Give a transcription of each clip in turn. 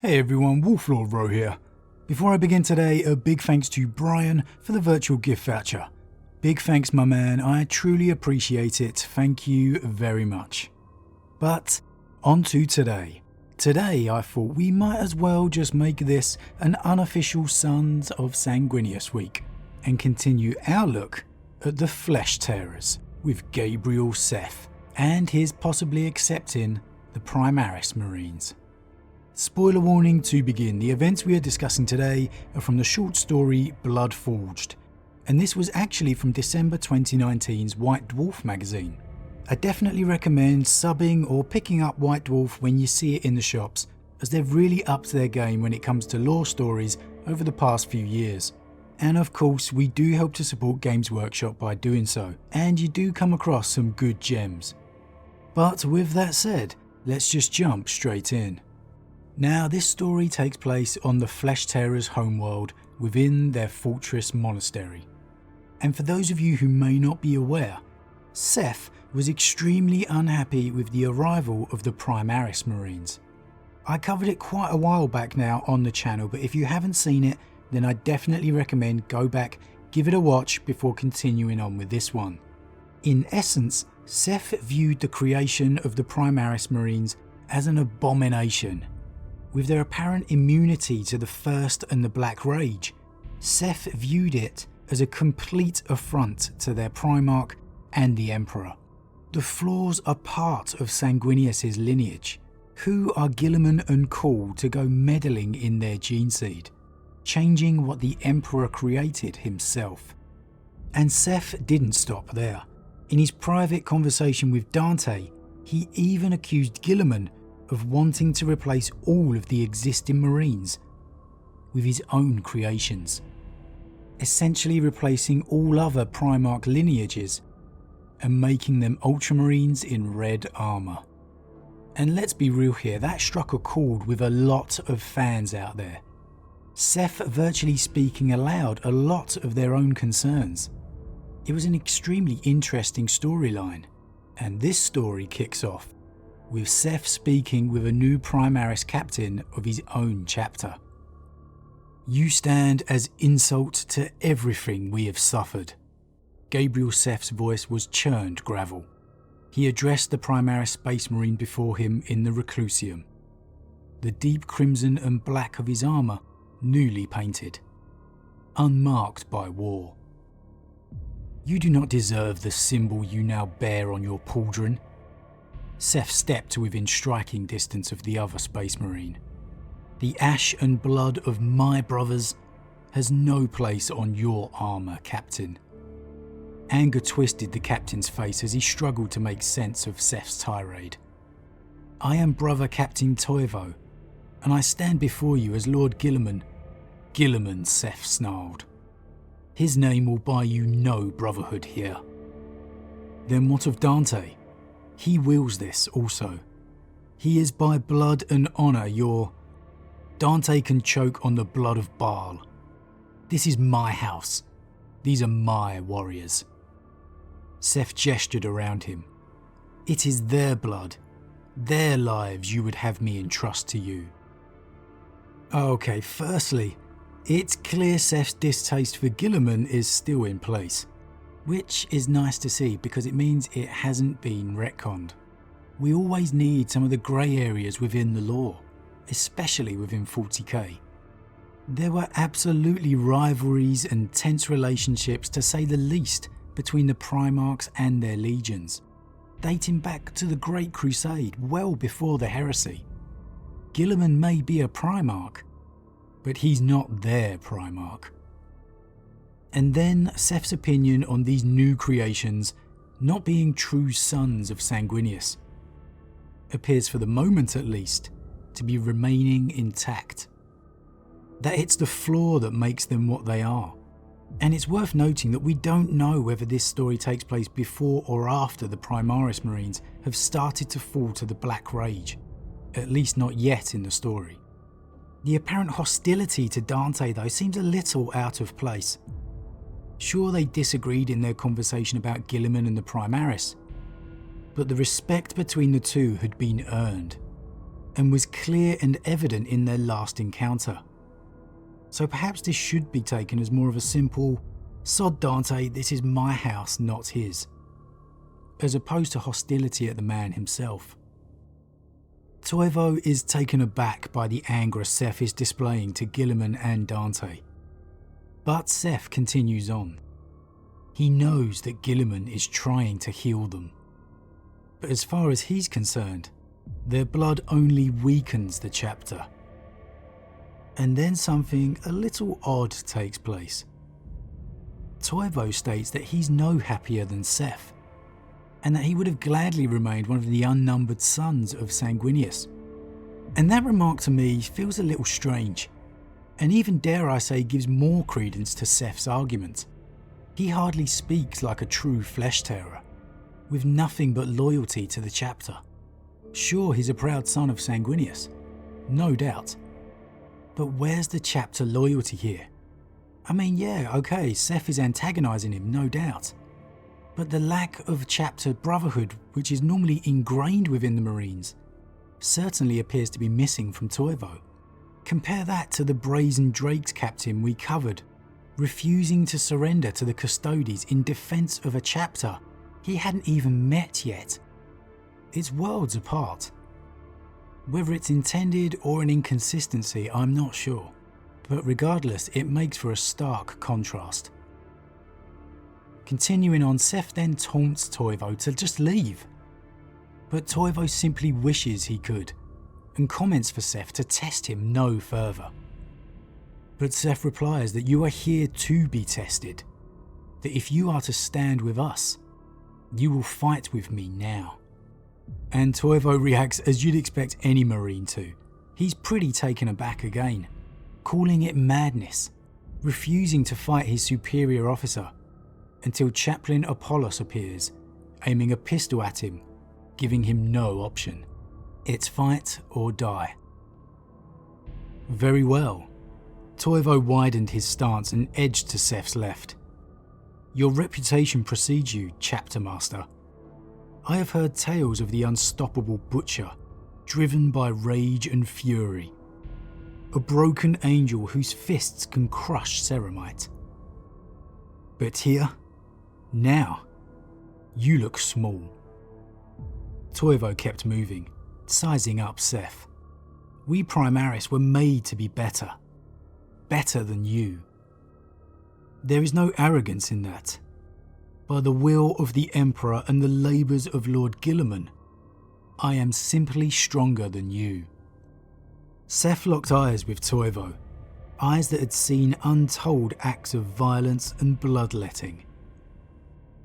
Hey everyone, Wolf Lord Rho here. Before I begin today, a big thanks to Brian for the virtual gift voucher. Big thanks my man, I truly appreciate it, thank you very much. But, on to today. Today I thought we might as well just make this an unofficial Sons of Sanguinius week, and continue our look at the Flesh Tearers with Gabriel Seth, and his possibly accepting the Primaris Marines. Spoiler warning to begin, the events we are discussing today are from the short story Blood Forged, and this was actually from December 2019's White Dwarf magazine. I definitely recommend subbing or picking up White Dwarf when you see it in the shops, as they've really upped their game when it comes to lore stories over the past few years. And of course, we do help to support Games Workshop by doing so, and you do come across some good gems. But with that said, let's just jump straight in. Now, this story takes place on the Flesh Tearers' homeworld within their fortress monastery. And for those of you who may not be aware, Seth was extremely unhappy with the arrival of the Primaris Marines. I covered it quite a while back now on the channel, but if you haven't seen it, then I definitely recommend go back, give it a watch before continuing on with this one. In essence, Seth viewed the creation of the Primaris Marines as an abomination. With their apparent immunity to the First and the Black Rage, Seth viewed it as a complete affront to their Primarch and the Emperor. The flaws are part of Sanguinius' lineage. Who are Guilliman and Cool to go meddling in their gene seed, changing what the Emperor created himself? And Seth didn't stop there. In his private conversation with Dante, he even accused Guilliman of wanting to replace all of the existing Marines with his own creations, essentially replacing all other Primarch lineages and making them Ultramarines in red armour. And let's be real here, that struck a chord with a lot of fans out there. Seth virtually speaking aloud a lot of their own concerns. It was an extremely interesting storyline, and this story kicks off with Seth speaking with a new Primaris captain of his own chapter. You stand as insult to everything we have suffered. Gabriel Seth's voice was churned gravel. He addressed the Primaris Space Marine before him in the Reclusium, the deep crimson and black of his armour newly painted, unmarked by war. You do not deserve the symbol you now bear on your pauldron. Seth stepped within striking distance of the other Space Marine. The ash and blood of my brothers has no place on your armour, Captain. Anger twisted the captain's face as he struggled to make sense of Seth's tirade. I am Brother Captain Toivo, and I stand before you as Lord Guilliman. Guilliman, Seth snarled. His name will buy you no brotherhood here. Then what of Dante? He wills this also. He is by blood and honour your... Dante can choke on the blood of Baal. This is my house. These are my warriors. Seth gestured around him. It is their blood, their lives you would have me entrust to you. Okay, firstly, it's clear Seth's distaste for Guilliman is still in place, which is nice to see because it means it hasn't been retconned. We always need some of the grey areas within the lore, especially within 40k. There were absolutely rivalries and tense relationships, to say the least, between the Primarchs and their legions, dating back to the Great Crusade well before the heresy. Guilliman may be a Primarch, but he's not their Primarch. And then Seth's opinion on these new creations not being true sons of Sanguinius appears, for the moment at least, to be remaining intact. That it's the flaw that makes them what they are. And it's worth noting that we don't know whether this story takes place before or after the Primaris Marines have started to fall to the Black Rage, at least not yet in the story. The apparent hostility to Dante though seems a little out of place. Sure, they disagreed in their conversation about Guilliman and the Primaris, but the respect between the two had been earned, and was clear and evident in their last encounter. So perhaps this should be taken as more of a simple, "Sod Dante, this is my house, not his," as opposed to hostility at the man himself. Toivo is taken aback by the anger Seth is displaying to Guilliman and Dante. But Seth continues on. He knows that Guilliman is trying to heal them. But as far as he's concerned, their blood only weakens the chapter. And then something a little odd takes place. Toivo states that he's no happier than Seth, and that he would have gladly remained one of the unnumbered sons of Sanguinius. And that remark to me feels a little strange, and even dare I say gives more credence to Seth's argument. He hardly speaks like a true flesh-tearer, with nothing but loyalty to the chapter. Sure, he's a proud son of Sanguinius, no doubt. But where's the chapter loyalty here? I mean, yeah, okay, Seth is antagonising him, no doubt. But the lack of chapter brotherhood, which is normally ingrained within the Marines, certainly appears to be missing from Toivo. Compare that to the Brazen Drakes captain we covered, refusing to surrender to the Custodes in defence of a chapter he hadn't even met yet. It's worlds apart. Whether it's intended or an inconsistency, I'm not sure. But regardless, it makes for a stark contrast. Continuing on, Seth then taunts Toivo to just leave. But Toivo simply wishes he could, and comments for Seth to test him no further. But Seth replies that you are here to be tested, that if you are to stand with us, you will fight with me now. And Toivo reacts as you'd expect any Marine to. He's pretty taken aback again, calling it madness, refusing to fight his superior officer, until Chaplain Apollos appears, aiming a pistol at him, giving him no option. It's fight or die. Very well. Toivo widened his stance and edged to Seth's left. Your reputation precedes you, Chapter Master. I have heard tales of the unstoppable butcher, driven by rage and fury. A broken angel whose fists can crush ceramite. But here, now, you look small. Toivo kept moving, sizing up Seth. We Primaris were made to be better. Better than you. There is no arrogance in that. By the will of the Emperor and the labours of Lord Guilliman, I am simply stronger than you. Seth locked eyes with Toivo, eyes that had seen untold acts of violence and bloodletting,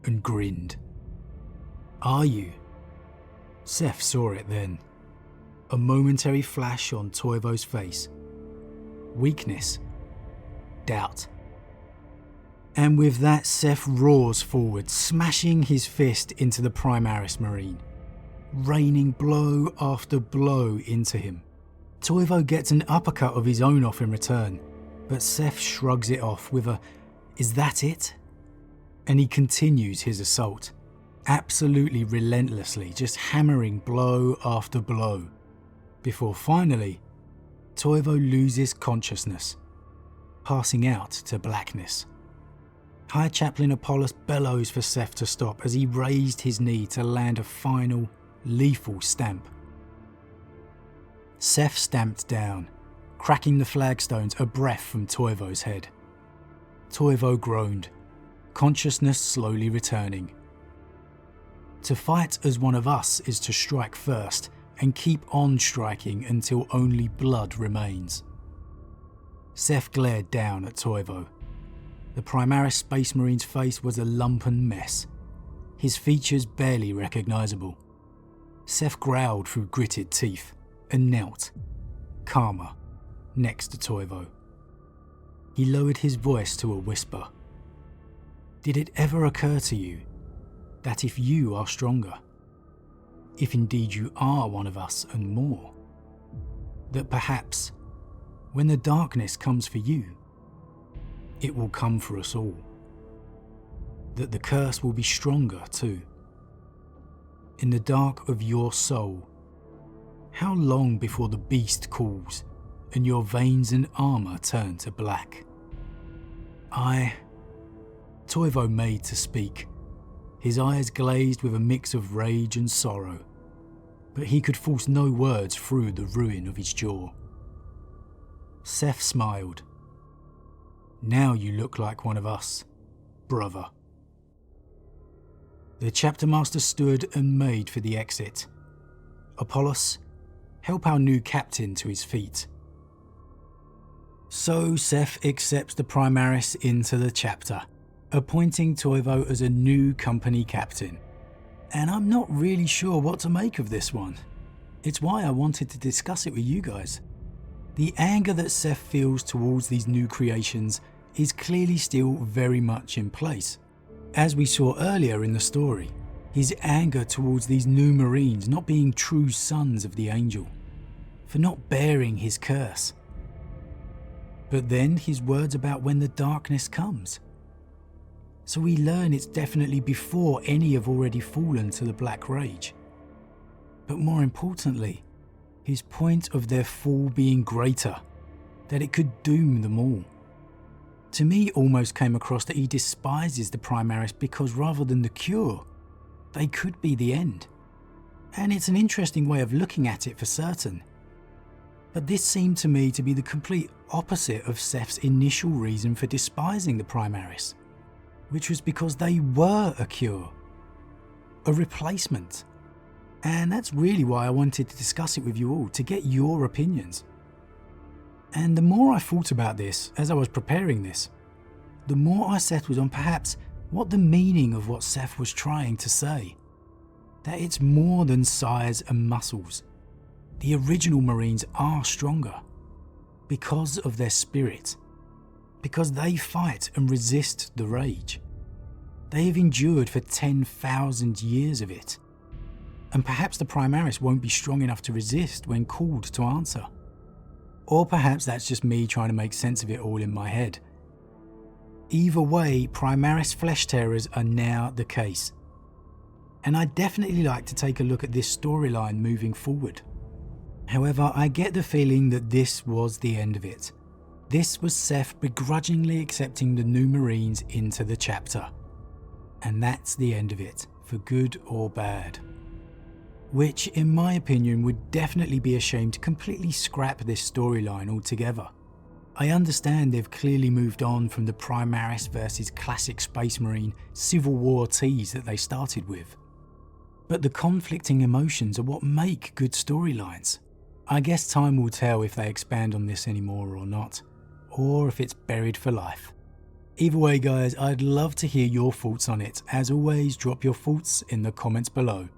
and grinned. Are you? Seth saw it then. A momentary flash on Toivo's face. Weakness. Doubt. And with that, Seth roars forward, smashing his fist into the Primaris Marine, raining blow after blow into him. Toivo gets an uppercut of his own off in return, but Seth shrugs it off with a, "Is that it?" And he continues his assault, absolutely relentlessly, just hammering blow after blow, before finally, Toivo loses consciousness, passing out to blackness. High Chaplain Apollos bellows for Seth to stop as he raised his knee to land a final, lethal stamp. Seth stamped down, cracking the flagstones a breath from Toivo's head. Toivo groaned, consciousness slowly returning. To fight as one of us is to strike first and keep on striking until only blood remains. Seth glared down at Toivo. The Primaris Space Marine's face was a lumpen mess, his features barely recognisable. Seth growled through gritted teeth and knelt, calmer, next to Toivo. He lowered his voice to a whisper. Did it ever occur to you that if you are stronger, if indeed you are one of us and more, that perhaps when the darkness comes for you, it will come for us all. That the curse will be stronger too. In the dark of your soul, How long before the beast calls and your veins and armour turn to black? Toivo made to speak, his eyes glazed with a mix of rage and sorrow, but he could force no words through the ruin of his jaw. Seth smiled. Now you look like one of us, brother. The chapter master stood and made for the exit. Apollos, help our new captain to his feet. So Seth accepts the Primaris into the chapter, appointing Toivo as a new company captain. And I'm not really sure what to make of this one. It's why I wanted to discuss it with you guys. The anger that Seth feels towards these new creations is clearly still very much in place. As we saw earlier in the story, his anger towards these new Marines not being true sons of the angel, for not bearing his curse. But then his words about when the darkness comes. So we learn it's definitely before any have already fallen to the Black Rage. But more importantly, his point of their fall being greater, that it could doom them all. To me, almost came across that he despises the Primaris because rather than the cure, they could be the end. And it's an interesting way of looking at it for certain. But this seemed to me to be the complete opposite of Seth's initial reason for despising the Primaris, which was because they were a cure, a replacement. And that's really why I wanted to discuss it with you all, to get your opinions. And the more I thought about this as I was preparing this, the more I settled on perhaps what the meaning of what Seth was trying to say. That it's more than size and muscles. The original Marines are stronger because of their spirit, because they fight and resist the rage. They have endured for 10,000 years of it. And perhaps the Primaris won't be strong enough to resist when called to answer. Or perhaps that's just me trying to make sense of it all in my head. Either way, Primaris flesh terrors are now the case. And I'd definitely like to take a look at this storyline moving forward. However, I get the feeling that this was the end of it. This was Seth begrudgingly accepting the new Marines into the chapter. And that's the end of it, for good or bad. Which, in my opinion, would definitely be a shame to completely scrap this storyline altogether. I understand they've clearly moved on from the Primaris versus classic Space Marine Civil War tease that they started with. But the conflicting emotions are what make good storylines. I guess time will tell if they expand on this anymore or not, or if it's buried for life. Either way guys, I'd love to hear your thoughts on it. As always, drop your thoughts in the comments below.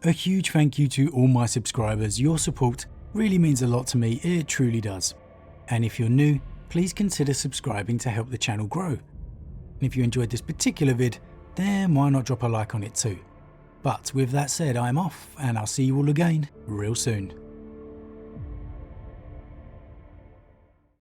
A huge thank you to all my subscribers. Your support really means a lot to me, it truly does. And if you're new, please consider subscribing to help the channel grow. And if you enjoyed this particular vid, then why not drop a like on it too. But with that said, I'm off and I'll see you all again real soon.